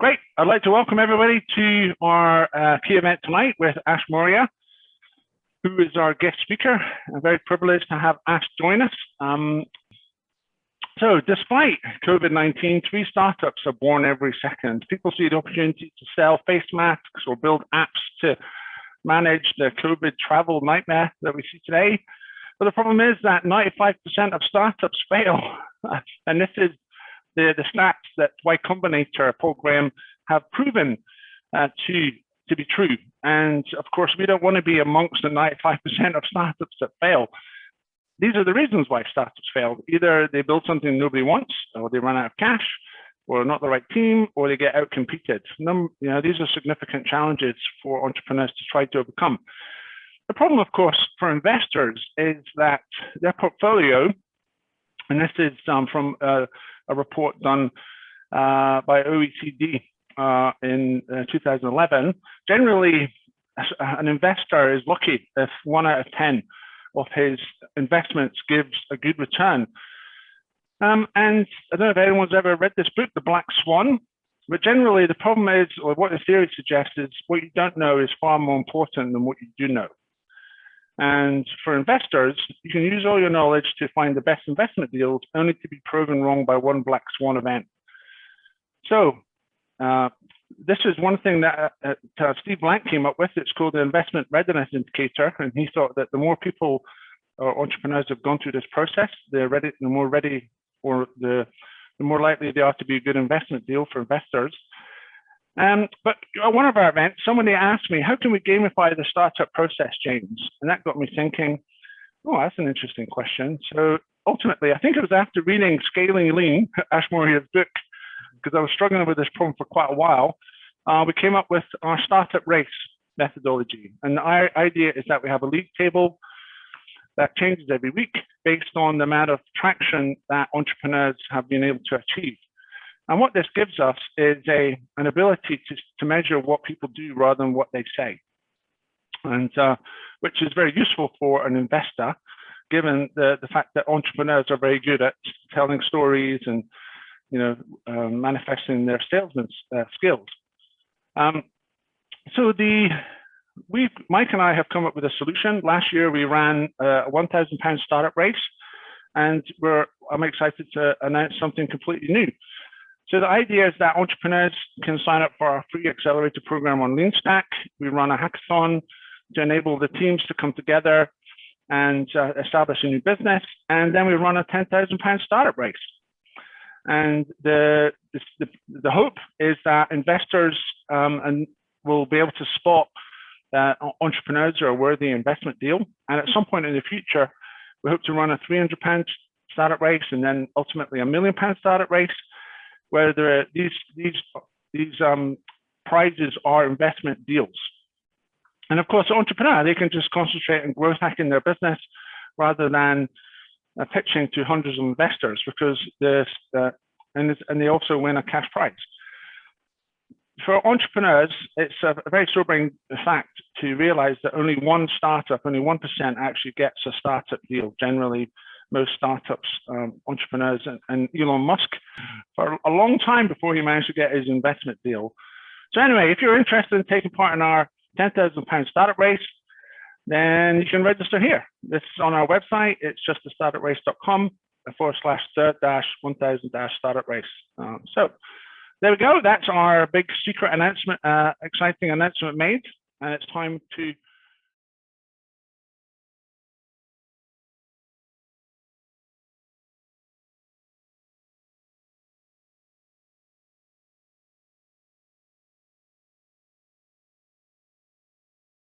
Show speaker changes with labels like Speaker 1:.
Speaker 1: Great. I'd like to welcome everybody to our key event tonight with Ash Moria, who is our guest speaker. I'm very privileged to have Ash join us. So despite COVID-19, 3 startups are born every second. People see the opportunity to sell face masks or build apps to manage the COVID travel nightmare that we see today. But the problem is that 95% of startups fail. And this is the stats that Y Combinator, Paul Graham, have proven to be true. And of course, we don't want to be amongst the 95% of startups that fail. These are the reasons why startups fail. Either they build something nobody wants, or they run out of cash, or not the right team, or they get out-competed. These are significant challenges for entrepreneurs to try to overcome. The problem, of course, for investors is that their portfolio, and this is from a report done by OECD in 2011, generally an investor is lucky if 1 out of 10 of his investments gives a good return. And I don't know if anyone's ever read this book, The Black Swan, but generally the problem is, or what the theory suggests is, what you don't know is far more important than what you do know. And for investors, you can use all your knowledge to find the best investment deals, only to be proven wrong by one black swan event. So this is one thing that Steve Blank came up with. It's called the investment readiness indicator. And he thought that the more people or entrepreneurs have gone through this process, the more ready, or the more likely they are to be a good investment deal for investors. But at one of our events, somebody asked me, how can we gamify the startup process, James? And that got me thinking, oh, that's an interesting question. So ultimately, I think it was after reading Scaling Lean, Ash Moria's book, because I was struggling with this problem for quite a while, we came up with our startup race methodology. And our idea is that we have a league table that changes every week based on the amount of traction that entrepreneurs have been able to achieve. And what this gives us is an ability to measure what people do rather than what they say, and which is very useful for an investor, given the fact that entrepreneurs are very good at telling stories and manifesting their salesman skills. So Mike and I have come up with a solution. Last year we ran a £1,000 startup race, and I'm excited to announce something completely new. So the idea is that entrepreneurs can sign up for our free accelerator program on LeanStack. We run a hackathon to enable the teams to come together and establish a new business. And then we run a £10,000 startup race. And the hope is that investors will be able to spot entrepreneurs who are a worthy investment deal. And at some point in the future, we hope to run a £300 startup race, and then ultimately a £1 million startup race, where these prizes are investment deals. And of course, the entrepreneur, they can just concentrate on growth hacking their business rather than pitching to hundreds of investors, because and they also win a cash prize. For entrepreneurs, it's a very sobering fact to realize that only 1% actually gets a startup deal. Generally, most startups, entrepreneurs, and Elon Musk, for a long time before he managed to get his investment deal. So anyway, if you're interested in taking part in our £10,000 startup race, then you can register here. This is on our website. It's just thestartuprace.com/third-1000-startup race. So there we go. That's our big secret announcement, exciting announcement made. And it's time to